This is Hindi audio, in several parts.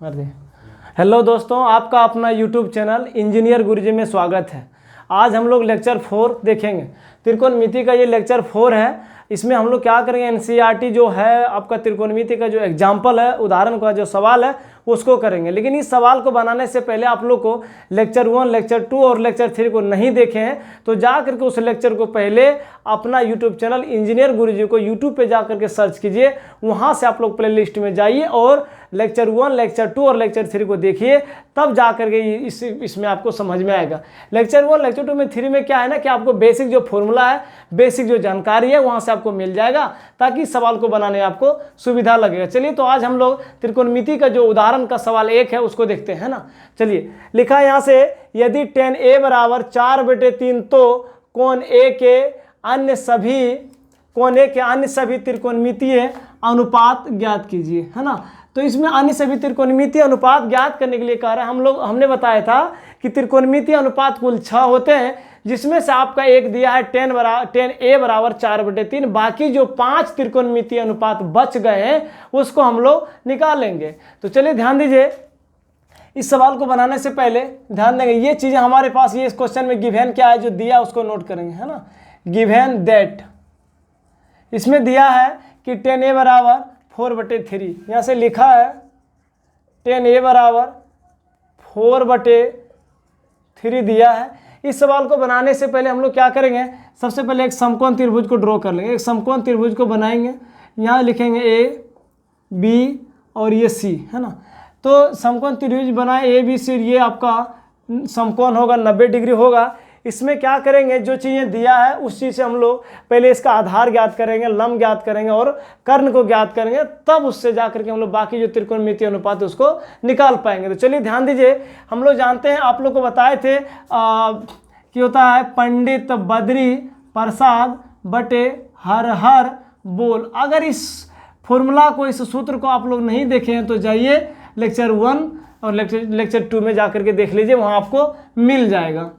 हेलो दोस्तों, आपका अपना यूट्यूब चैनल इंजीनियर गुरुजी में स्वागत है। आज हम लोग लेक्चर 4 देखेंगे। त्रिकोणमिति का ये लेक्चर 4 है। इसमें हम लोग क्या करेंगे, एनसीईआरटी जो है आपका त्रिकोणमिति का जो एग्जाम्पल है, उदाहरण का जो सवाल है उसको करेंगे। लेकिन इस सवाल को बनाने से पहले आप लोग को लेक्चर 1, लेक्चर 2 और लेक्चर 3 को नहीं देखे हैं तो जा करके उस लेक्चर को पहले अपना यूट्यूब चैनल इंजीनियर गुरुजी को यूट्यूब पे जा करके सर्च कीजिए। वहाँ से आप लोग प्ले लिस्ट में जाइए और लेक्चर 1, लेक्चर 2 और लेक्चर 3 को देखिए, तब जा करके इसमें आपको समझ में आएगा। लेक्चर 1, लेक्चर 2 में 3 में क्या है ना कि आपको बेसिक जो फॉर्मूला है, बेसिक जो जानकारी है वहाँ से आपको मिल जाएगा, ताकि इस सवाल को बनाने में आपको सुविधा लगेगा। चलिए, तो आज हम लोग त्रिकोणमिति का जो उदाहरण का सवाल 1 है उसको देखते हैं ना। चलिए, लिखा है यहाँ से, यदि tan A बराबर 4/3 तो कोण A के अन्य सभी त्रिकोणमितीय अनुपात ज्ञात कीजिए, है ना। तो इसमें अन्य सभी त्रिकोणमितीय अनुपात ज्ञात करने के लिए कह रहा है। हमने बताया था कि त्रिकोणमितीय अनुपात कुल 6 होते हैं, जिसमें से आपका एक दिया है tan A बराबर 4/3। बाकी जो 5 त्रिकोणमितीय अनुपात बच गए हैं उसको हम लोग निकालेंगे। तो चलिए ध्यान दीजिए, इस सवाल को बनाने से पहले ध्यान देंगे ये चीज़ें हमारे पास, ये इस क्वेश्चन में गिवन क्या है जो दिया उसको नोट करेंगे, है ना। गिवन दैट, इसमें दिया है कि tan A बराबर 4/3। यहाँ से लिखा है tan A बराबर 4/3 दिया है। इस सवाल को बनाने से पहले हम लोग क्या करेंगे, सबसे पहले एक समकोण त्रिभुज को ड्रॉ कर लेंगे। एक समकोण त्रिभुज को बनाएंगे, यहाँ लिखेंगे A, B और ये C, है ना। तो समकोण त्रिभुज बनाए A, B, C, ये आपका समकोण होगा, 90 डिग्री होगा। इसमें क्या करेंगे, जो चीज़ें दिया है उस चीज़ से हम लोग पहले इसका आधार ज्ञात करेंगे, लंब ज्ञात करेंगे और कर्ण को ज्ञात करेंगे, तब उससे जा करके हम लोग बाकी जो त्रिकोणमितीय अनुपात है उसको निकाल पाएंगे। तो चलिए ध्यान दीजिए, हम लोग जानते हैं, आप लोग को बताए थे कि होता है पंडित बद्री प्रसाद बटे हर हर बोल। अगर इस फॉर्मूला को, इस सूत्र को आप लोग नहीं देखे हैं तो जाइए लेक्चर 1 और लेक्चर 2 में जा करके देख लीजिए, वहाँ आपको मिल जाएगा।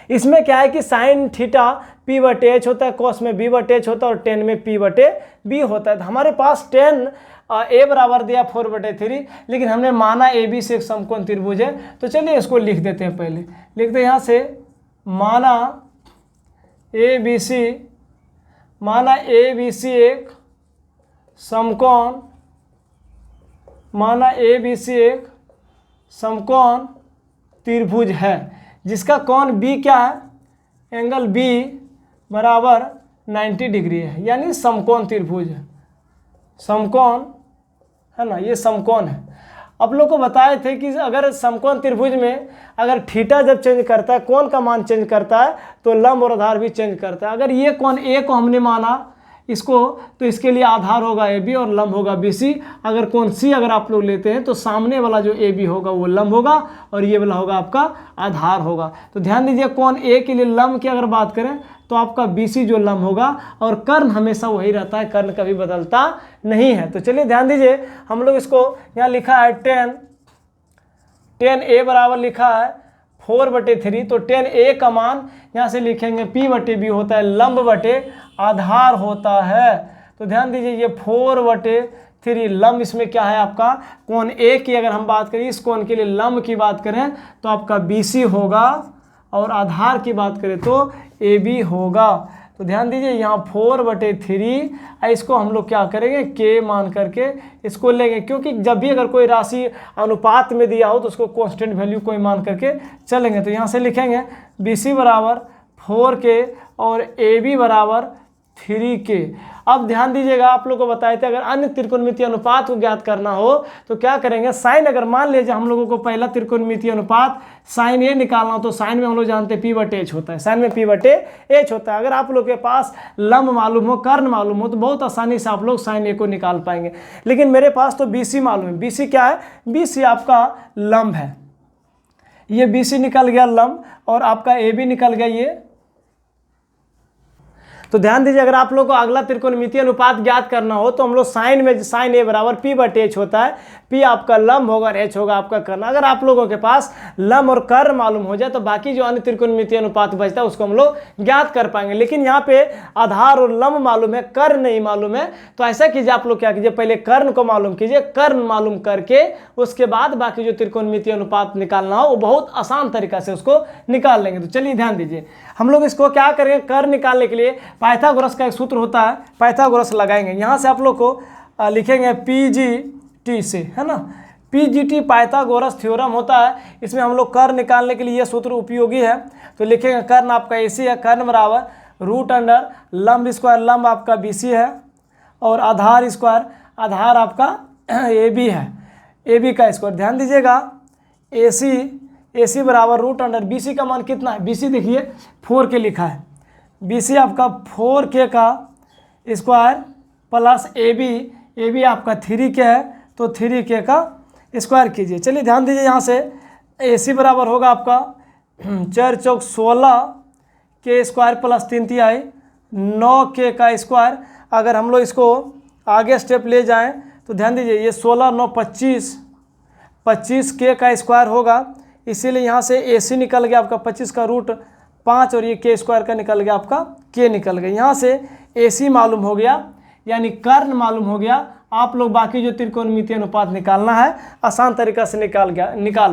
इसमें क्या है कि साइन थीटा P/H होता है, कॉस में B/H होता है और tan में P/B होता है। तो हमारे पास tan A बराबर दिया 4/3, लेकिन हमने माना AB से एक समकोण त्रिभुज है। तो चलिए इसको लिख देते हैं। पहले लिखते हैं यहाँ से, माना ABC एक समकोण त्रिभुज है, जिसका कोण B क्या है, एंगल B बराबर 90 डिग्री है, यानी समकोण त्रिभुज है, समकोण है ना, ये समकोण है। अब लोग को बताए थे कि अगर समकोण त्रिभुज में अगर थीटा जब चेंज करता है, कोण का मान चेंज करता है, तो लंब और आधार भी चेंज करता है। अगर ये कोण A को हमने माना इसको, तो इसके लिए आधार होगा AB और लंब होगा BC। अगर कोण C अगर आप लोग लेते हैं तो सामने वाला जो AB होगा वो लंब होगा और ये वाला होगा आपका आधार होगा। तो ध्यान दीजिए, कोण A के लिए लंब की अगर बात करें तो आपका BC जो लंब होगा, और कर्ण हमेशा वही रहता है, कर्ण कभी बदलता नहीं है। तो चलिए ध्यान दीजिए, हम लोग इसको यहाँ लिखा है tan A बराबर लिखा है 4/3। तो tan A का मान यहाँ से लिखेंगे P/B होता है, लंब बटे आधार होता है। तो ध्यान दीजिए, ये 4/3 लंब, इसमें क्या है आपका कोण A की अगर हम बात करें, इस कोण के लिए लंब की बात करें तो आपका BC होगा, और आधार की बात करें तो AB होगा। तो ध्यान दीजिए, यहाँ 4/3, इसको हम लोग क्या करेंगे, K मान करके इसको लेंगे, क्योंकि जब भी अगर कोई राशि अनुपात में दिया हो तो उसको कांस्टेंट वैल्यू कोई मान करके चलेंगे। तो यहाँ से लिखेंगे BC बराबर 4K और AB बराबर 3K। अब ध्यान दीजिएगा, आप लोग को बताए थे अगर अन्य त्रिकोणमितीय अनुपात को ज्ञात करना हो तो क्या करेंगे, साइन, अगर मान लीजिए हम लोगों को पहला त्रिकोणमितीय अनुपात साइन A निकालना हो तो साइन में हम लोग जानते हैं P/H होता है, साइन में P/H होता है। अगर आप लोग के पास लंब मालूम हो, कर्ण मालूम हो, तो बहुत आसानी से आप लोग साइन A को निकाल पाएंगे। लेकिन मेरे पास तो BC मालूम है। BC क्या है, BC आपका लंब है, ये BC निकल गया लंब, और आपका AB निकल गया ये। तो ध्यान दीजिए, अगर आप लोग को अगला त्रिकोणमितीय अनुपात ज्ञात करना हो तो हम लोग साइन में, साइन A बराबर P/H होता है, P आपका लंब होगा और H होगा आपका कर्ण। अगर आप लोगों के पास लंब और कर्ण मालूम हो जाए तो बाकी जो अन्य त्रिकोणमितीय अनुपात बचता है उसको हम लोग ज्ञात कर पाएंगे। लेकिन यहाँ पे आधार और लंब मालूम है, कर्ण नहीं मालूम है, तो ऐसा कीजिए आप लोग क्या कीजिए, पहले कर्ण को मालूम कीजिए, कर्ण मालूम करके उसके बाद बाकी जो त्रिकोणमितीय अनुपात निकालना हो वो बहुत आसान तरीका से उसको निकाल लेंगे। तो चलिए ध्यान दीजिए, हम लोग इसको क्या करेंगे, कर्ण निकालने के लिए पाइथागोरस का एक सूत्र होता है, पाइथागोरस लगाएंगे। यहाँ से आप लोग को लिखेंगे PGT से, है ना, PGT पाइथागोरस थ्योरम होता है। इसमें हम लोग कर्ण निकालने के लिए यह सूत्र उपयोगी है। तो लिखेंगे कर्ण आपका AC है, कर्ण बराबर रूट अंडर लंब स्क्वायर, लंब आपका BC है, और आधार स्क्वायर, आधार आपका AB है, AB का स्क्वायर। ध्यान दीजिएगा AC बराबर रूट अंडर BC का मान कितना है, BC देखिए 4K लिखा है, BC आपका 4K का स्क्वायर प्लस AB आपका 3K है, तो 3K का स्क्वायर कीजिए। चलिए ध्यान दीजिए, यहाँ से AC बराबर होगा आपका 4 चौक 16 के स्क्वायर प्लस 3 तिहाई 9K का स्क्वायर। अगर हम लोग इसको आगे स्टेप ले जाएं तो ध्यान दीजिए, ये 16 9 25K का स्क्वायर होगा, इसीलिए यहाँ से AC निकल गया आपका 25 का रूट 5 और ये K स्क्वायर का निकल गया आपका K निकल गया। यहाँ से AC मालूम हो गया, यानी कर्ण मालूम हो गया। आप लोग बाकी जो त्रिकोणमितीय अनुपात निकालना है आसान तरीका से निकाल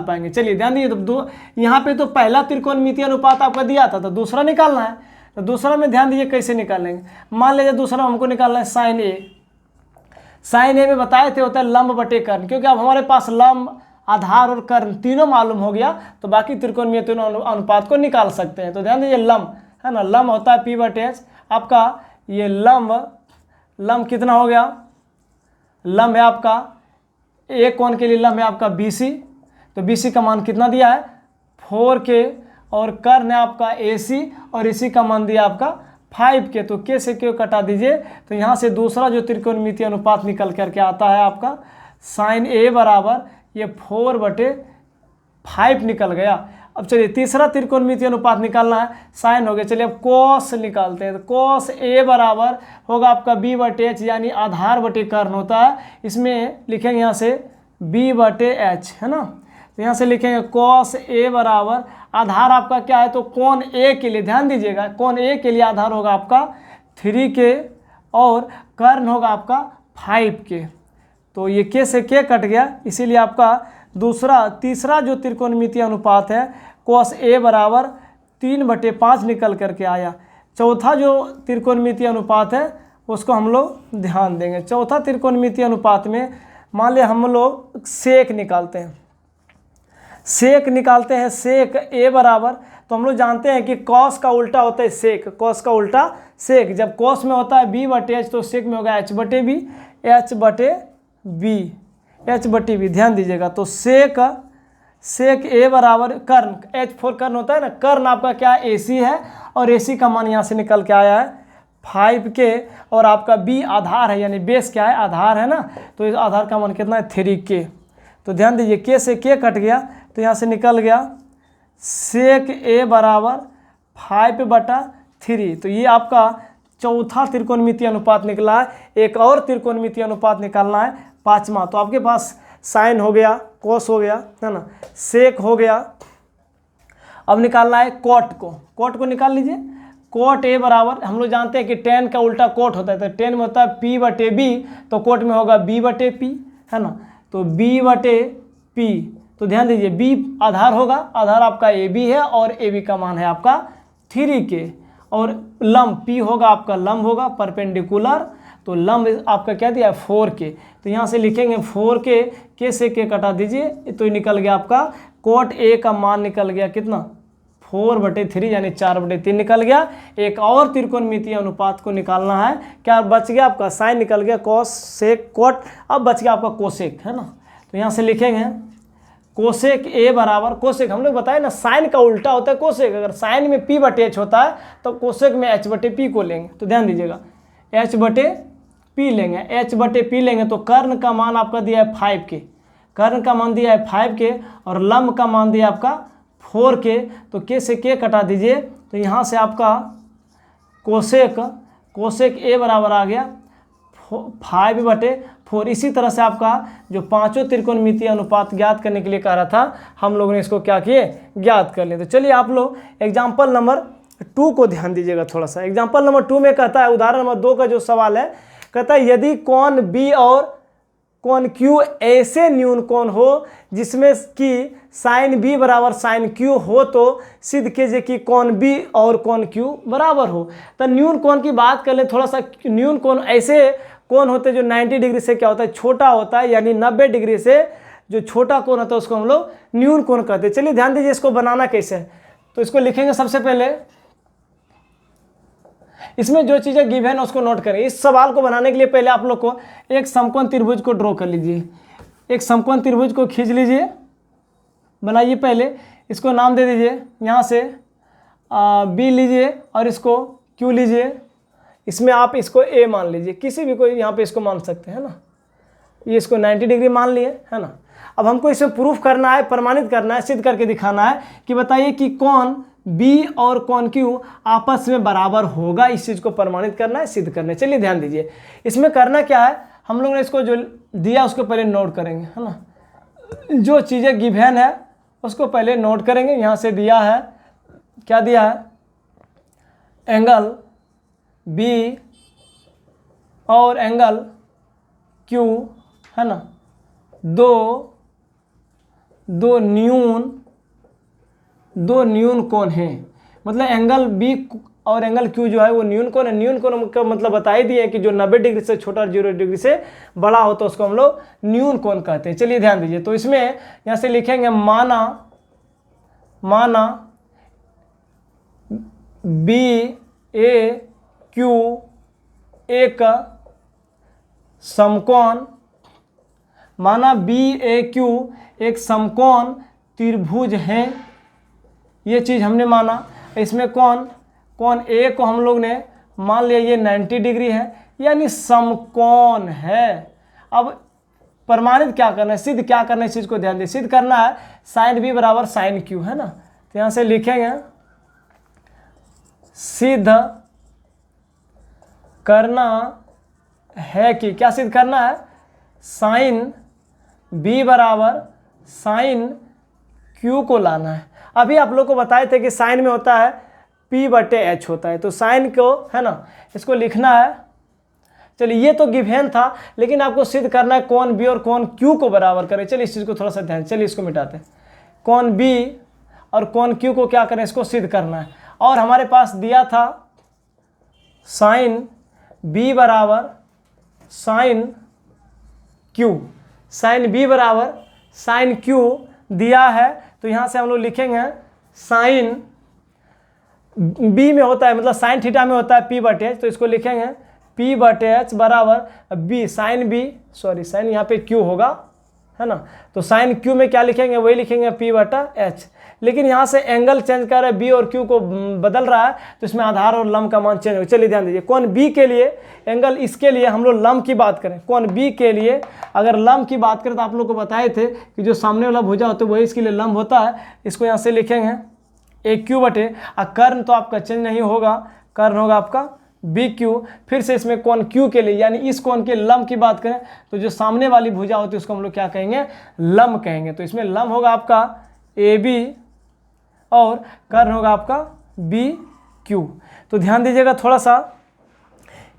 पाएंगे। चलिए ध्यान दीजिए, तो यहाँ पे तो पहला त्रिकोणमितीय अनुपात आपका दिया था, तो दूसरा निकालना है। तो दूसरा में ध्यान दीजिए कैसे निकालेंगे। मान लीजिए दूसरा हमको निकालना है साइन ए। साइन ए में बताए थे होता है लंब बटे कर्ण, क्योंकि अब हमारे पास लंब, आधार और कर्ण तीनों मालूम हो गया तो बाकी त्रिकोणमितीय अनुपात को निकाल सकते हैं। तो ध्यान दीजिए लंब है ना, लंब होता है P/H आपका, ये लंब कितना हो गया, लंब है आपका एक कोण के लिए लंब है आपका BC, तो BC का मान कितना दिया है 4K, और कर्ण है आपका AC और AC का मान दिया आपका 5K। तो K से K कटा दीजिए, तो यहाँ से दूसरा जो त्रिकोणमितीय अनुपात निकल करके आता है आपका साइन A बराबर ये 4/5 निकल गया। अब चलिए तीसरा त्रिकोणमितीय अनुपात निकालना है, साइन हो गया। चलिए अब कॉस निकालते हैं। तो कॉस A बराबर होगा आपका B/H, यानी आधार बटे कर्ण होता है। इसमें लिखेंगे यहाँ से B/H, है ना, तो यहाँ से लिखेंगे कॉस A बराबर आधार आपका क्या है, तो कोण A के लिए ध्यान दीजिएगा, कोण A के लिए आधार होगा आपका 3K और कर्ण होगा आपका 5K। तो ये K से K कट गया, इसीलिए आपका तीसरा जो त्रिकोणमितीय अनुपात है कॉस A बराबर 3/5 निकल करके आया। चौथा जो त्रिकोणमितीय अनुपात है उसको हम लोग ध्यान देंगे। चौथा त्रिकोणमितीय अनुपात में मान लिया हम लोग सेक निकालते हैं, सेक A बराबर, तो हम लोग जानते हैं कि कॉस का उल्टा होता है सेक, कॉस का उल्टा सेक। जब कॉस में होता है B/H तो सेक में होगा H/B, H/B। ध्यान दीजिएगा, तो सेक A बराबर कर्ण, H4 कर्ण होता है ना, कर्ण आपका क्या AC है और AC का मान यहाँ से निकल के आया है 5K, और आपका B आधार है, यानी बेस क्या है, आधार है ना, तो इस आधार का मान कितना है 3K। तो ध्यान दीजिए K से K कट गया, तो यहाँ से निकल गया सेक A बराबर 5/3। तो ये आपका चौथा त्रिकोणमितीय अनुपात निकला है। एक और त्रिकोणमितीय अनुपात निकालना है, पांचवा। तो आपके पास साइन हो गया, कोस हो गया, है ना, सेक हो गया। अब निकालना है कोट को निकाल लीजिए। कोट A बराबर, हम लोग जानते हैं कि टेन का उल्टा कोट होता है, तो टेन में होता है P/B, तो कोट में होगा B/P, है ना, तो B/P। तो ध्यान दीजिए B आधार होगा, आधार आपका AB है और AB का मान है आपका 3K, और लंब P होगा आपका, लंब होगा परपेंडिकुलर, तो लंब आपका क्या दिया है 4K। तो यहाँ से लिखेंगे 4K, K से K कटा दीजिए, तो ये निकल गया आपका कोट A का मान निकल गया कितना 4/3, यानी 4/3 निकल गया। एक और त्रिकोणमितीय अनुपात को निकालना है, क्या बच गया आपका साइन निकल गया, कॉस सेक कोट, अब बच गया आपका कोसेक, है ना। तो यहाँ से लिखेंगे कोसेक A बराबर, कोसेक हम लोग बताए ना साइन का उल्टा होता है कोसेक, अगर साइन में P/H होता है तो कोसेक में H/P को लेंगे। तो ध्यान दीजिएगा H/P लेंगे, H/P लेंगे तो कर्ण का मान आपका दिया है 5K, कर्ण का मान दिया है 5K और लंब का मान दिया आपका 4K। तो K से K कटा दीजिए, तो यहाँ से आपका कोसेक A बराबर आ गया 4। इसी तरह से आपका जो पांचों त्रिकोणमितीय अनुपात ज्ञात करने के लिए कह रहा था, हम लोगों ने इसको क्या किए, ज्ञात कर लिए। तो चलिए आप लोग एग्जाम्पल नंबर 2 को ध्यान दीजिएगा थोड़ा सा। एग्जाम्पल नंबर 2 में कहता है, उदाहरण नंबर 2 का जो सवाल है, कहता है यदि कोण बी और कोण क्यू ऐसे न्यून कोण हो जिसमें कि साइन बी बराबर साइन क्यू हो तो सिद्ध कीजिए कि कोण बी और कोण क्यू बराबर हो। तो न्यून कोण की बात कर ले थोड़ा सा। न्यून कोण ऐसे कोण होते हैं जो 90 डिग्री से क्या होता है, छोटा होता है, यानी 90 डिग्री से जो छोटा कोण होता है उसको हम लोग न्यून कोण कहते हैं। चलिए ध्यान दीजिए इसको बनाना कैसे है। तो इसको लिखेंगे सबसे पहले, इसमें जो चीज़ें गिवन है उसको नोट करें। इस सवाल को बनाने के लिए पहले आप लोग को एक समकोण त्रिभुज को ड्रॉ कर लीजिए। एक समकोण त्रिभुज को खींच लीजिए, बनाइए पहले, इसको नाम दे दीजिए, यहाँ से बी लीजिए और इसको क्यू लीजिए। इसमें आप इसको ए मान लीजिए, किसी भी कोई यहाँ पे इसको मान सकते हैं ना। ये इसको 90 डिग्री मान लिए है ना। अब हमको इसमें प्रूफ करना है, प्रमाणित करना है, सिद्ध करके दिखाना है कि बताइए कि कोण बी और कोण क्यू आपस में बराबर होगा। इस चीज़ को प्रमाणित करना है, सिद्ध करना है। चलिए ध्यान दीजिए, इसमें करना क्या है, हम लोग ने इसको जो दिया उसको पहले नोट करेंगे है ना। जो चीज़ें गिवन है उसको पहले नोट करेंगे। यहाँ से दिया है, क्या दिया है, एंगल बी और एंगल क्यू है ना, दो न्यून कोण हैं। मतलब एंगल बी और एंगल क्यू जो है वो न्यून कोण है। न्यून कोण का मतलब बता ही दिए कि जो 90 डिग्री से छोटा और 0 डिग्री से बड़ा हो तो उसको हम लोग न्यून कोण कहते हैं। चलिए ध्यान दीजिए, तो इसमें यहाँ से लिखेंगे माना बी ए क्यू एक समकोण, माना बी ए क्यू एक समकोण त्रिभुज है। ये चीज़ हमने माना। इसमें कोण ए को हम लोग ने मान लिया ये 90 डिग्री है, यानी समकोण है। अब प्रमाणित क्या करना है, सिद्ध क्या करना है, इस चीज़ को ध्यान दें। सिद्ध करना है साइन बी बराबर साइन क्यू है ना। तो यहाँ से लिखेंगे सिद्ध करना है कि, क्या सिद्ध करना है, साइन बी बराबर साइन क्यू को लाना है। अभी आप लोग को बताए थे कि साइन में होता है P/H होता है, तो साइन को है ना इसको लिखना है। चलिए ये तो गिवन था, लेकिन आपको सिद्ध करना है कोण बी और कोण क्यू को बराबर करें। चलिए इस चीज़ को थोड़ा सा ध्यान, चलिए इसको मिटाते हैं। कोण बी और कोण क्यू को क्या करें, इसको सिद्ध करना है। और हमारे पास दिया था साइन बी बराबर साइन क्यू, साइन बी बराबर साइन क्यू दिया है। तो यहाँ से हम लोग लिखेंगे साइन बी में होता है, मतलब साइन थीटा में होता है P/H, तो इसको लिखेंगे P/H बराबर B sine B, sorry sign यहाँ पे क्यू होगा है ना। तो साइन क्यू में क्या लिखेंगे, वही लिखेंगे P/H। लेकिन यहाँ से एंगल चेंज कर रहा है, बी और क्यू को बदल रहा है, तो इसमें आधार और लंब का मान चेंज हो। चलिए ध्यान दीजिए, कोण बी के लिए एंगल, इसके लिए हम लोग लंब की बात करें। कोण बी के लिए अगर लंब की बात करें तो आप लोग को बताए थे कि जो सामने वाला भुजा होता है वही इसके लिए लंब होता है। इसको यहाँ से लिखेंगे ए क्यू बटे, कर्ण तो आपका चेंज नहीं होगा, कर्ण होगा आपका बी क्यू। फिर से इसमें कोण क्यू के लिए, यानी इस कोण के लंब की बात करें तो जो सामने वाली भुजा होती है उसको हम लोग क्या कहेंगे, लंब कहेंगे। तो इसमें लंब होगा आपका ए बी और कर्ण होगा आपका बी क्यू। तो ध्यान दीजिएगा थोड़ा सा,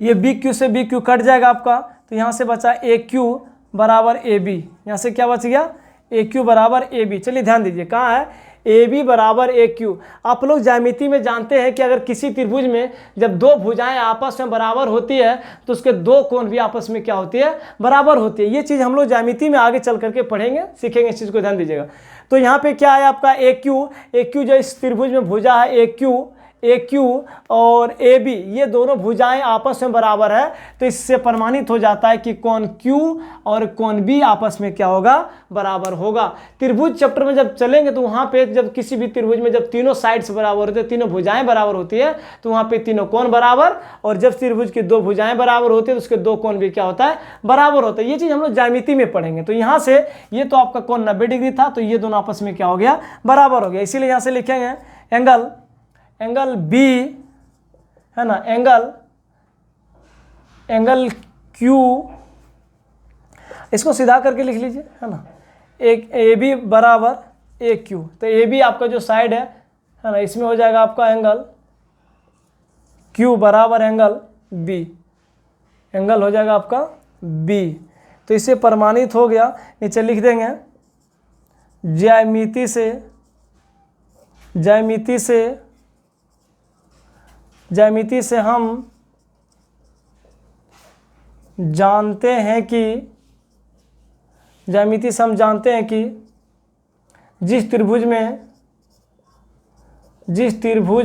ये बी क्यू से बी क्यू कट जाएगा आपका, तो यहाँ से बचा ए क्यू बराबर ए बी। यहाँ से क्या बच गया, ए क्यू बराबर ए बी। चलिए ध्यान दीजिए, कहाँ है, ए बी बराबर ए क्यू। आप लोग ज्यामिति में जानते हैं कि अगर किसी त्रिभुज में जब दो भुजाएं आपस में बराबर होती है तो उसके दो कोण भी आपस में क्या होती है, बराबर होती है। ये चीज़ हम लोग ज्यामिति में आगे चल करके पढ़ेंगे, सीखेंगे, इस चीज़ को ध्यान दीजिएगा। तो यहाँ पे क्या है आपका ए क्यू जो इस त्रिभुज में भुजा है ए क्यू और ए बी, ये दोनों भुजाएं आपस में बराबर है। तो इससे प्रमाणित हो जाता है कि कोण क्यू और कोण बी आपस में क्या होगा, बराबर होगा। त्रिभुज चैप्टर में जब चलेंगे तो वहाँ पे जब किसी भी त्रिभुज में जब तीनों साइड्स बराबर होते हैं, तीनों भुजाएं बराबर होती है, तो वहाँ पे तीनों कोण बराबर, और जब त्रिभुज की दो भुजाएं बराबर होती है तो उसके दो कोण भी क्या होता है, बराबर होता है। ये चीज़ हम लोग ज्यामिति में पढ़ेंगे। तो यहाँ से ये तो आपका कोण 90 डिग्री था, तो ये दोनों आपस में क्या हो गया, बराबर हो गया। इसीलिए यहाँ से लिखेंगे एंगल बी है ना, एंगल क्यू इसको सीधा करके लिख लीजिए, है ना। एक ए बी बराबर ए क्यू, तो ए बी आपका जो साइड है ना, इसमें हो जाएगा आपका एंगल क्यू बराबर एंगल बी, एंगल हो जाएगा आपका बी। तो इससे प्रमाणित हो गया। नीचे लिख देंगे ज्यामिति से हम जानते हैं कि जिस त्रिभुज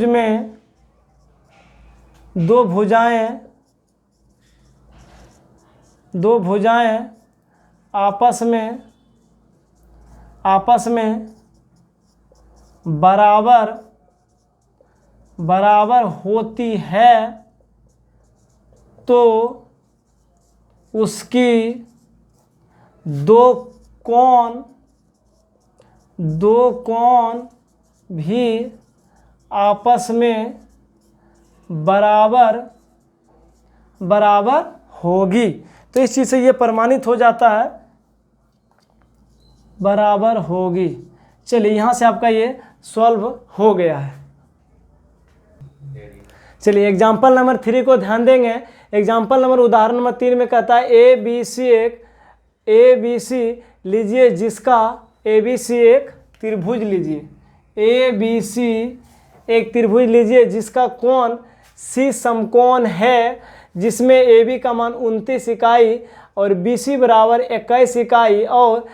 में दो भुजाएं आपस में बराबर होती है तो उसकी दो कोण भी आपस में बराबर होगी। तो इस चीज़ से ये प्रमाणित हो जाता है, बराबर होगी। चलिए यहाँ से आपका ये सॉल्व हो गया है। चलिए एग्जाम्पल नंबर 3 को ध्यान देंगे। एग्जाम्पल नंबर उदाहरण नंबर 3 में कहता है ए बी सी लीजिए, जिसका ए बी सी एक त्रिभुज लीजिए, ए बी सी एक त्रिभुज लीजिए जिसका कोण सी समकोण है, जिसमें ए बी का मान 29 इकाई और बी सी बराबर 21 इकाई और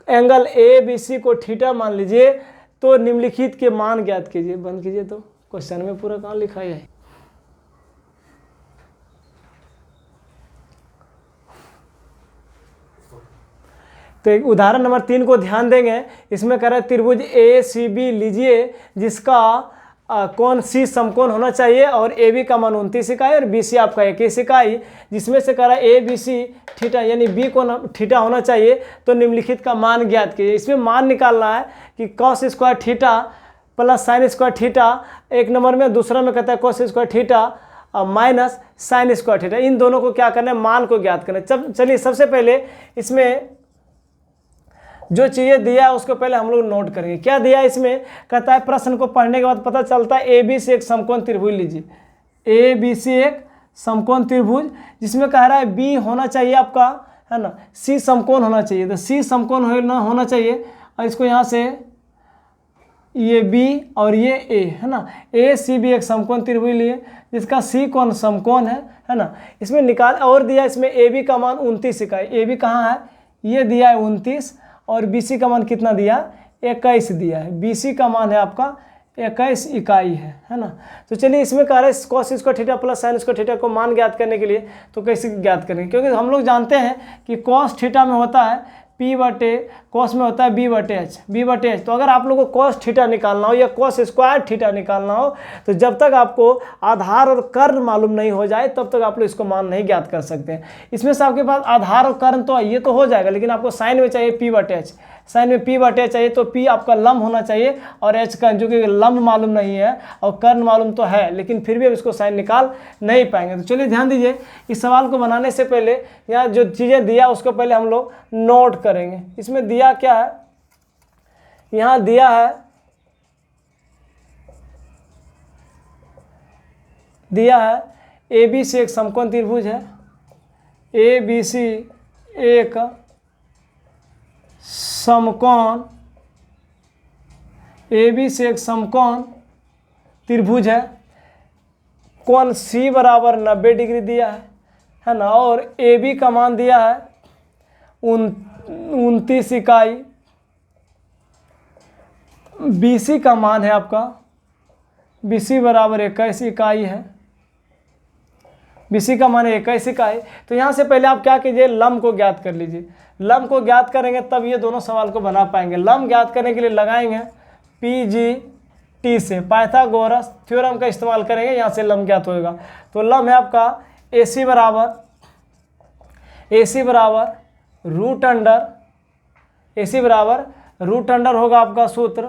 एंगल ए बी सी को थीटा मान लीजिए। तो निम्नलिखित के मान ज्ञात कीजिए। बंद कीजिए, तो क्वेश्चन में पूरा कहाँ लिखा है। तो एक उदाहरण नंबर 3 को ध्यान देंगे। इसमें कह रहा है त्रिभुज ए सी बी लीजिए, जिसका कोण सी समकोण होना चाहिए और ए बी का मान 29 इकाई और बी सी आपका 21 इकाई, जिसमें से कह रहा है ए बी सी थीटा यानी बी को थीटा होना चाहिए। तो निम्नलिखित का मान ज्ञात कीजिए। इसमें मान निकालना है कि cos square theta plus sine square theta एक नंबर में, दूसरा में कहता है cos square theta minus sine square theta. इन दोनों को क्या करना है, मान को ज्ञात करना है। चलिए सबसे पहले इसमें जो चीज़ें दिया है उसको पहले हम लोग नोट करेंगे। क्या दिया है इसमें, कहता है प्रश्न को पढ़ने के बाद पता चलता है ए बी सी एक समकोण त्रिभुज लीजिए, ए बी सी एक समकोण त्रिभुज जिसमें कह रहा है बी होना चाहिए आपका, है ना, सी समकोण होना चाहिए। तो सी समकोण होना चाहिए और इसको यहाँ से ये बी और ये ए, है ना, ए सी बी एक समकोण त्रिभुज लिए जिसका सी कोण समकोण है ना। इसमें निकाल और दिया इसमें ए बी का मान 29 इकाई, ए बी कहाँ है, ये दिया है 29 और बी सी का मान कितना दिया, 21 दिया है। बी सी का मान है आपका 21 इकाई है ना। तो चलिए इसमें कह रहे हैं cos square theta plus sine square theta को मान ज्ञात करने के लिए तो कैसे ज्ञात करेंगे, क्योंकि हम लोग जानते हैं कि कॉस थीटा में होता है पी बटे, कॉस में होता है बी बटे एच। तो अगर आप लोगों को कॉस थीटा निकालना हो या कॉस स्क्वायर थीटा निकालना हो तो जब तक आपको आधार और कर्ण मालूम नहीं हो जाए तब तक आप लोग इसको मान नहीं ज्ञात कर सकते हैं। इसमें से आपके पास आधार और कर्ण तो ये तो हो जाएगा, लेकिन आपको साइन में चाहिए पी बटे एच, साइन में पी बटे चाहिए तो पी आपका लंब होना चाहिए और एच का जो कि लंब मालूम नहीं है और कर्ण मालूम तो है, लेकिन फिर भी अब इसको साइन निकाल नहीं पाएंगे। तो चलिए ध्यान दीजिए, इस सवाल को बनाने से पहले यहाँ जो चीज़ें दिया उसको पहले हम लोग नोट करेंगे। इसमें दिया क्या है, यहाँ दिया है ए बी सी एक समकोण त्रिभुज है, ए बी सी एक समकोण, ए बी सी एक समकोण त्रिभुज है, कोण सी बराबर 90 डिग्री दिया है ना, और ए बी का मान दिया है 29 इकाई, बी सी का मान है आपका, बी सी बराबर 21 इकाई है, बी सी का मान है 21 इकाई। तो यहाँ से पहले आप क्या कीजिए, लंब को ज्ञात कर लीजिए। लंब को ज्ञात करेंगे तब ये दोनों सवाल को बना पाएंगे। लंब ज्ञात करने के लिए लगाएंगे पी जी टी से, पाइथागोरस थ्योरम का इस्तेमाल करेंगे, यहाँ से लंब ज्ञात होगा। तो लंब है आपका ए सी बराबर रूट अंडर होगा आपका सूत्र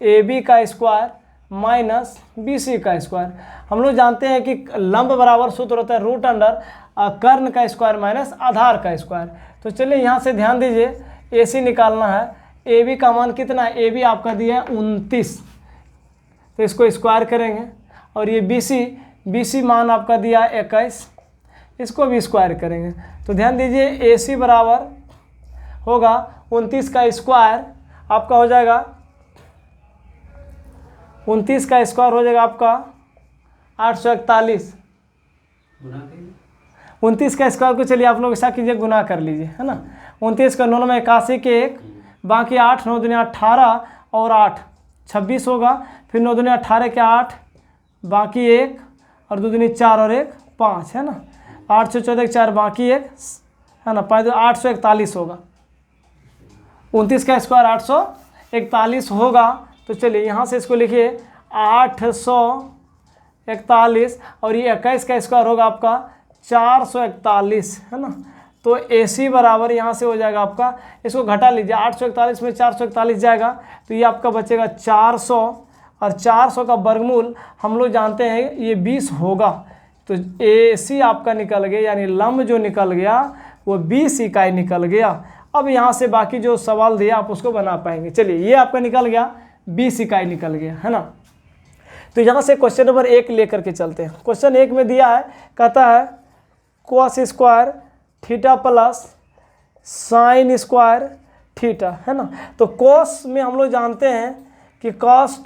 ए बी का स्क्वायर माइनस बी सी का स्क्वायर। हम लोग जानते हैं कि लंब बराबर सूत्र होता है रूट अंडर कर्ण का स्क्वायर माइनस आधार का स्क्वायर। तो चलिए यहाँ से ध्यान दीजिए, AC निकालना है। AB का मान कितना है, AB आपका दिया है 29, तो इसको स्क्वायर करेंगे। और ये BC मान आपका दिया है 21, इसको भी स्क्वायर करेंगे। तो ध्यान दीजिए AC बराबर होगा 29 का स्क्वायर आपका हो जाएगा, 29 का स्क्वायर हो जाएगा आपका 841। 29 का स्क्वायर को चलिए आप लोग ऐसा कीजिए, गुना कर लीजिए, है ना। 29 का 9 में 81 के 1, बाकी 8 9 दूनी 18 और 8 26 होगा। फिर 9 दूनी 18 के 8, बाकी 1 और 2 दूनी 4 और 1 5, है ना। 8 से 14 4, बाकी 1, है ना, 5 841 होगा। 29 का स्क्वायर 841 होगा। तो चलिए यहाँ से इसको लिखिए 841, और ये 21 का स्क्वायर होगा आपका 441, है ना। तो AC बराबर यहाँ से हो जाएगा आपका, इसको घटा लीजिए, 841 में 441 जाएगा, तो ये आपका बचेगा 400, और 400 का वर्गमूल हम लोग जानते हैं ये 20 होगा। तो AC आपका निकल गया, यानी लंब जो निकल गया वो 20 इकाई निकल गया। अब यहाँ से बाकी जो सवाल दिया आप उसको बना पाएंगे। चलिए ये आपका निकल गया, 20 इकाई निकल गया, है ना। तो यहाँ से क्वेश्चन नंबर 1 लेकर के चलते हैं। क्वेश्चन 1 में दिया है, कहता है cos square theta plus sine square theta, है ना। तो cos में हम लोग जानते हैं कि cos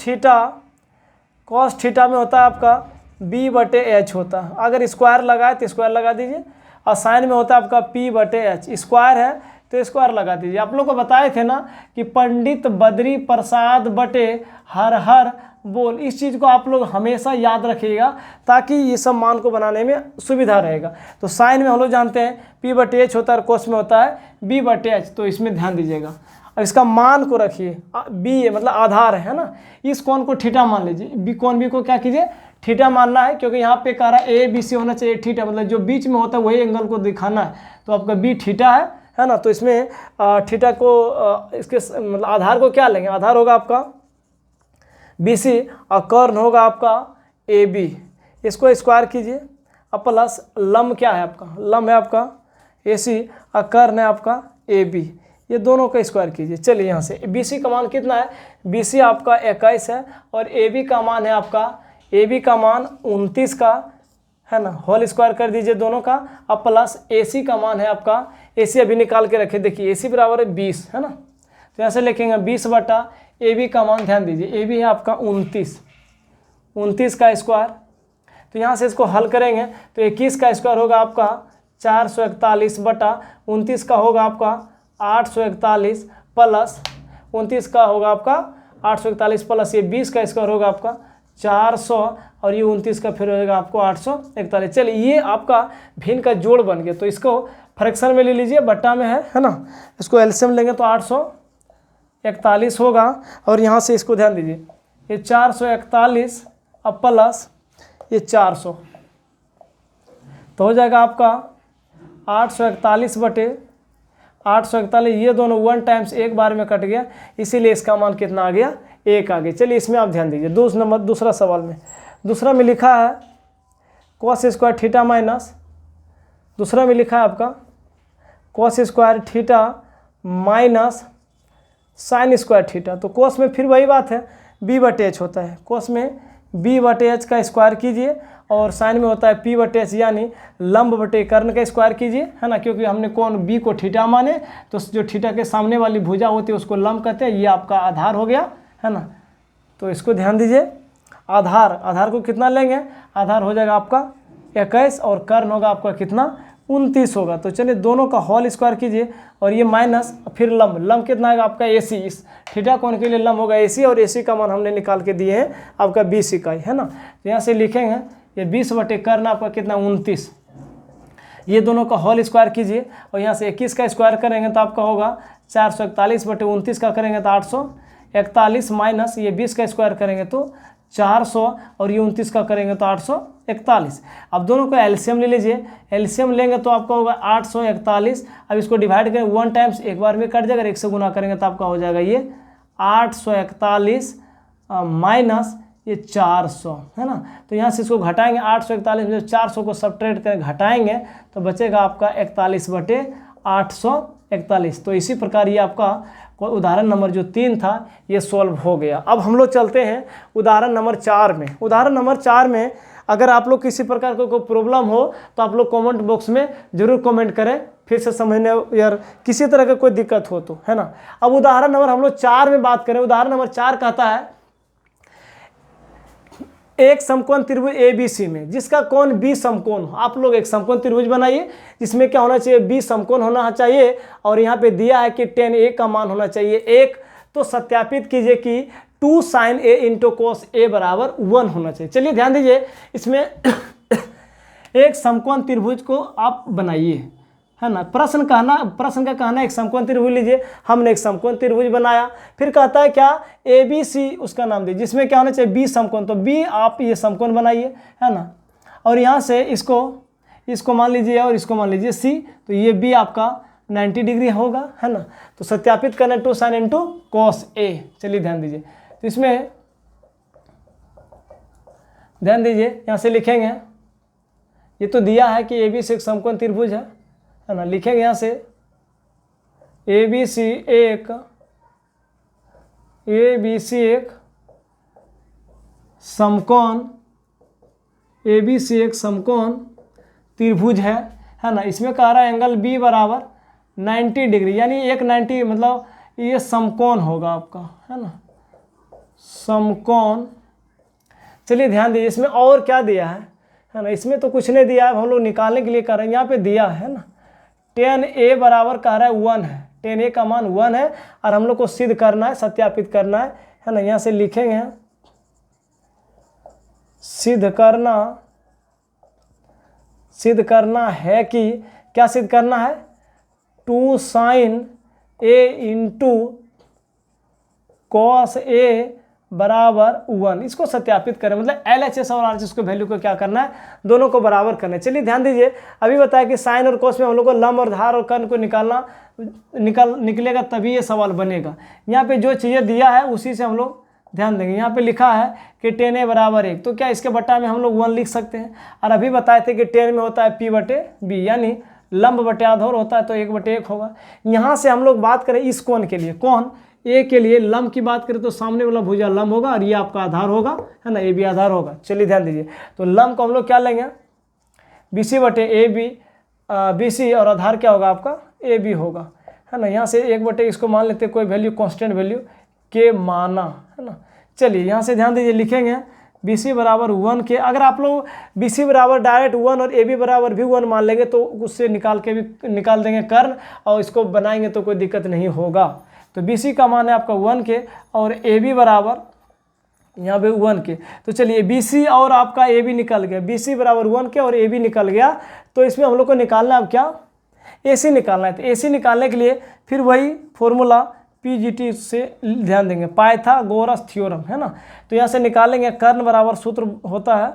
थीटा में होता है आपका b/h होता है। अगर स्क्वायर लगाए तो स्क्वायर लगा दीजिए, और साइन में होता है आपका p/h। स्क्वायर है तो स्क्वायर लगा दीजिए। आप लोग को बताए थे ना कि पंडित बद्री प्रसाद बटे हर हर बोल, इस चीज़ को आप लोग हमेशा याद रखिएगा ताकि ये सब मान को बनाने में सुविधा रहेगा। तो साइन में हम लोग जानते हैं p/h होता है, और कोस में होता है b/h। तो इसमें ध्यान दीजिएगा, अब इसका मान को रखिए, b मतलब आधार है ना। इस कोण को थीटा मान लीजिए, कोण b को क्या कीजिए, थीटा मानना है, क्योंकि यहाँ पे कह रहा है ABC होना चाहिए थीटा, मतलब जो बीच में होता है वही एंगल को दिखाना है। तो आपका b थीटा है ना। तो इसमें थीटा को इसके मतलब आधार को क्या लेंगे, आधार होगा आपका BC, और कर्ण होगा आपका AB। इसको स्क्वायर कीजिए, अब प्लस लंब क्या है आपका, लंब है आपका AC, और कर्ण है आपका AB। ये दोनों का स्क्वायर कीजिए। चलिए यहाँ से BC का मान कितना है, BC आपका 21 है, और AB का मान है आपका, AB का मान 29 का, है ना। होल स्क्वायर कर दीजिए दोनों का, अब प्लस AC का मान है आपका, AC अभी निकाल के रखे, देखिए AC बराबर है 20, है ना। तो यहाँ से लिखेंगे 20 बटा AB का मान, ध्यान दीजिए AB है आपका 29 का स्क्वायर। तो यहाँ से इसको हल करेंगे तो 21 का स्क्वायर होगा आपका 441 बटा 29 का होगा आपका 841, प्लस 29 का होगा आपका 841, प्लस ये 20 का स्क्वायर होगा आपका 400, और ये 29 का फिर होगा आपको 841। चलिए ये आपका भिन्न का जोड़ बन गया। तो इसको फ्रैक्शन में ले लीजिए, बट्टा में है ना। इसको एलसीएम लेंगे तो 841 होगा, और यहाँ से इसको ध्यान दीजिए, ये 441 अब प्लस ये 400, तो हो जाएगा आपका 841 बटे 841। ये दोनों 1 टाइम्स एक बार में कट गया, इसीलिए इसका मान कितना आ गया, 1 आ गया। चलिए इसमें आप ध्यान दीजिए, दूसरा सवाल में, दूसरा में लिखा है cos स्क्वायर थीटा माइनस, दूसरा में लिखा है आपका cos square theta minus sine square theta. तो कोस में फिर वही बात है, b/h होता है, कोस में b/h का स्क्वायर कीजिए, और साइन में होता है p/h, यानी लंब बटे कर्ण का स्क्वायर कीजिए, है ना। क्योंकि हमने कोण b को थीटा माने, तो जो थीटा के सामने वाली भुजा होती है उसको लंब कहते हैं। ये आपका आधार हो गया, है ना। तो इसको ध्यान दीजिए, आधार को कितना लेंगे, आधार हो जाएगा आपका 21, और कर्ण होगा आपका कितना, 29 होगा। तो चलिए दोनों का होल स्क्वायर कीजिए, और ये माइनस फिर लंब कितना आएगा आपका AC, इस थीटा कोण के लिए लंब होगा AC, और AC का मान हमने निकाल के दिए हैं आपका 20 इकाई, है ना। तो यहाँ से लिखेंगे ये 20 बटे कर्ण आपका कितना, 29। ये दोनों का होल स्क्वायर कीजिए, और यहाँ से 21 का स्क्वायर करेंगे तो आपका होगा 441 बटे 29 का करेंगे तो 841, माइनस ये 20 का स्क्वायर करेंगे तो 400, और ये 29 का करेंगे तो 841। अब दोनों का एलसीएम ले लीजिए, एलसीएम लेंगे तो आपका होगा 841। अब इसको डिवाइड करें 1 टाइम्स एक बार में कट जाएगा, 1 से गुना करेंगे तो आपका हो जाएगा ये 841 माइनस ये 400 है ना। तो यहाँ से इसको घटाएंगे 841 में 400 को सब्ट्रैक्ट कर घटाएंगे तो बचेगा आपका 41/841। तो इसी प्रकार ये आपका उदाहरण नंबर जो 3 था ये सॉल्व हो गया। अब हम लोग चलते हैं उदाहरण नंबर 4 में। उदाहरण नंबर 4 में अगर आप लोग किसी प्रकार का कोई प्रॉब्लम हो तो आप लोग कमेंट बॉक्स में जरूर कमेंट करें, फिर से समझने यार किसी तरह का कोई दिक्कत हो तो, है ना। अब उदाहरण नंबर हम लोग 4 में बात करें। उदाहरण नंबर 4 कहता है एक समकोण त्रिभुज ABC में जिसका कोण B समकोण हो। आप लोग एक समकोण त्रिभुज बनाइए जिसमें क्या होना चाहिए, B समकोण होना चाहिए और यहाँ पे दिया है कि tan A का मान होना चाहिए 1। तो सत्यापित कीजिए कि 2 sin A × cos A बराबर 1 होना चाहिए। चलिए ध्यान दीजिए, इसमें एक समकोण त्रिभुज को आप बनाइए, है ना। प्रश्न का कहना एक समकोण त्रिभुज लीजिए। हमने एक समकोण त्रिभुज बनाया, फिर कहता है क्या ABC उसका नाम दीजिए जिसमें क्या होना चाहिए B समकोण। तो B आप ये समकोण बनाइए, है ना। और यहाँ से इसको मान लीजिए और इसको मान लीजिए C। तो ये B आपका 90 डिग्री होगा, है ना। तो सत्यापित करना 2 sin × cos A। चलिए ध्यान दीजिए, तो इसमें ध्यान दीजिए यहाँ से लिखेंगे, ये तो दिया है कि ABC एक समकोण त्रिभुज है ना। लिखेंगे यहाँ से ABC एक समकोण त्रिभुज है ना। इसमें कह रहा है एंगल B बराबर 90 डिग्री, यानी एक 90 मतलब ये समकोण होगा आपका, है ना, समकोण। चलिए ध्यान दीजिए, इसमें और क्या दिया है ना। इसमें तो कुछ नहीं दिया है, हम लोग निकालने के लिए कर रहे हैं। यहाँ पे दिया है ना tan A बराबर कह रहा है 1 है, tan A का मान 1 है और हम लोग को सिद्ध करना है, सत्यापित करना है ना। यहाँ से लिखेंगे सिद्ध करना है कि क्या सिद्ध करना है, 2 sin A × cos A बराबर 1। इसको सत्यापित करें, मतलब LHS और RHS को वैल्यू को क्या करना है, दोनों को बराबर करना है। चलिए ध्यान दीजिए, अभी बताया कि साइन और कोस में हम लोग को लंब और धार और कर्ण को निकलेगा तभी ये सवाल बनेगा। यहाँ पे जो चीज़ें दिया है उसी से हम लोग ध्यान देंगे। यहाँ पे लिखा है कि tan A बराबर 1, तो क्या इसके बट्टा में हम लोग 1 लिख सकते हैं। और अभी बताए थे कि tan में होता है P/B, यानी लंब बटे आधार होता है तो 1/1 होगा। यहाँ से हम लोग बात करें इस कोण के लिए, कोण A के लिए लंब की बात करें तो सामने वाला भुजा लंब होगा और ये आपका आधार होगा, है ना, AB आधार होगा। चलिए ध्यान दीजिए, तो लंब को हम लोग क्या लेंगे, BC/AB, BC और आधार क्या होगा आपका AB होगा, है ना। यहाँ से 1/, इसको मान लेते हैं कोई वैल्यू, कांस्टेंट वैल्यू के माना, है ना। चलिए यहाँ से ध्यान दीजिए, लिखेंगे BC बराबर 1 के। अगर आप लोग BC बराबर डायरेक्ट 1 और AB बराबर भी 1 मान लेंगे तो उससे निकाल देंगे कर्ण और इसको बनाएंगे तो कोई दिक्कत नहीं होगा। तो BC का मान है आपका 1 के और AB बराबर यहाँ पे 1 के। तो चलिए BC और आपका AB निकल गया, BC बराबर 1 के और AB निकल गया। तो इसमें हम लोग को निकालना अब क्या, AC निकालना है। तो AC निकालने के लिए फिर वही फॉर्मूला PGT से ध्यान देंगे, पाइथागोरस थ्योरम, है ना। तो यहाँ से निकालेंगे कर्ण बराबर, सूत्र होता है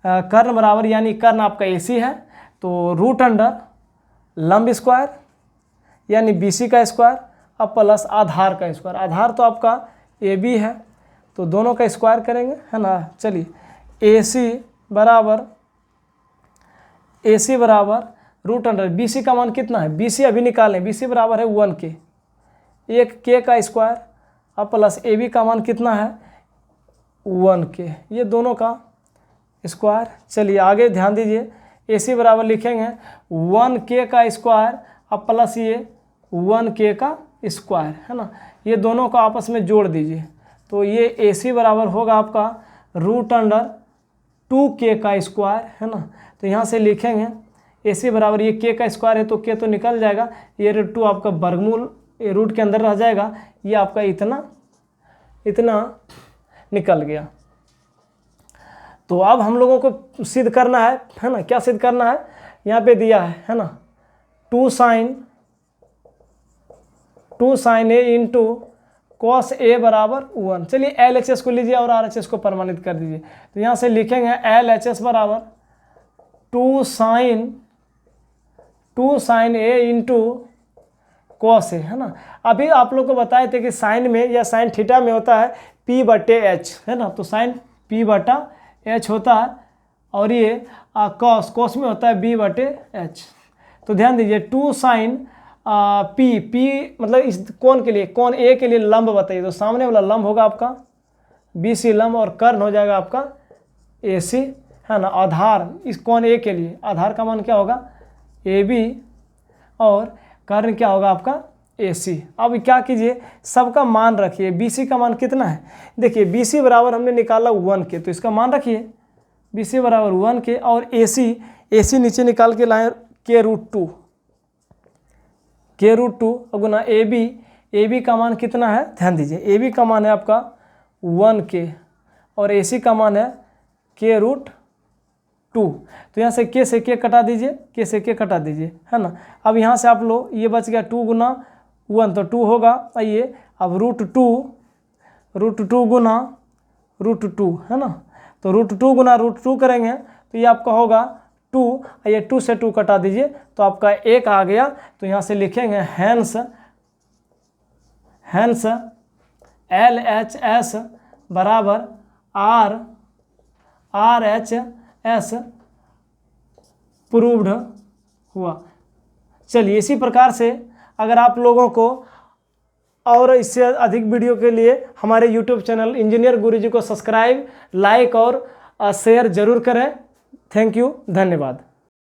कर्ण बराबर, यानी कर्ण आपका AC है तो √अंडर लंब स्क्वायर यानी BC का स्क्वायर अब प्लस आधार का स्क्वायर। आधार तो आपका AB है तो दोनों का स्क्वायर करेंगे, है ना। चलिए AC बराबर √अंडर BC का मान कितना है, BC अभी निकालें, BC बराबर है 1 के, 1 K का स्क्वायर अब प्लस AB का मान कितना है 1 के, ये दोनों का स्क्वायर। चलिए आगे ध्यान दीजिए, AC बराबर लिखेंगे 1 K का स्क्वायर अब प्लस ये 1 K का स्क्वायर, है ना। ये दोनों को आपस में जोड़ दीजिए तो ये AC बराबर होगा आपका √अंडर 2K का स्क्वायर, है ना। तो यहाँ से लिखेंगे AC बराबर, ये K का स्क्वायर है तो K तो निकल जाएगा, ये √2 आपका वर्गमूल रूट के अंदर रह जाएगा, ये आपका इतना निकल गया। तो अब हम लोगों को सिद्ध करना है ना, क्या सिद्ध करना है, यहाँ पे दिया है ना 2 sin A × cos A बराबर 1। चलिए LHS को लीजिए और RHS को प्रमाणित कर दीजिए। तो यहाँ से लिखेंगे LHS बराबर 2 sin A × cos A, है ना। अभी आप लोग को बताए थे कि साइन में या साइन थीटा में होता है P/H, है ना। तो साइन P/H होता है, और ये कॉस में होता है B/H। तो ध्यान दीजिए 2 sin P मतलब इस कोण के लिए, कोण ए के लिए लंब बताइए, तो सामने वाला लंब होगा आपका BC लंब, और कर्ण हो जाएगा आपका AC, है ना। आधार इस कोण ए के लिए आधार का मान क्या होगा AB, और कर्ण क्या होगा आपका AC। अब क्या कीजिए, सबका मान रखिए। BC का मान कितना है, देखिए BC बराबर हमने निकाला 1 के, तो इसका मान रखिए BC बराबर 1 के, और AC नीचे निकाल के लाए K√2 गुना AB का मान कितना है, ध्यान दीजिए AB का मान है आपका 1 के, और AC का मान है K√2। तो यहाँ से K कटा दीजिए, K कटा दीजिए, है ना। अब यहाँ से आप लो, ये बच गया 2 गुना 1, तो 2 होगा। आइए अब √2 गुना √2, है ना। तो √2 गुना √2 करेंगे तो ये आपका होगा 2, ये 2 से 2 कटा दीजिए तो आपका 1 आ गया। तो यहाँ से लिखेंगे हैंस LHS बराबर RHS प्रूव्ड हुआ। चलिए इसी प्रकार से अगर आप लोगों को और इससे अधिक वीडियो के लिए हमारे YouTube चैनल इंजीनियर गुरुजी को सब्सक्राइब, लाइक और शेयर जरूर करें। थैंक यू, धन्यवाद।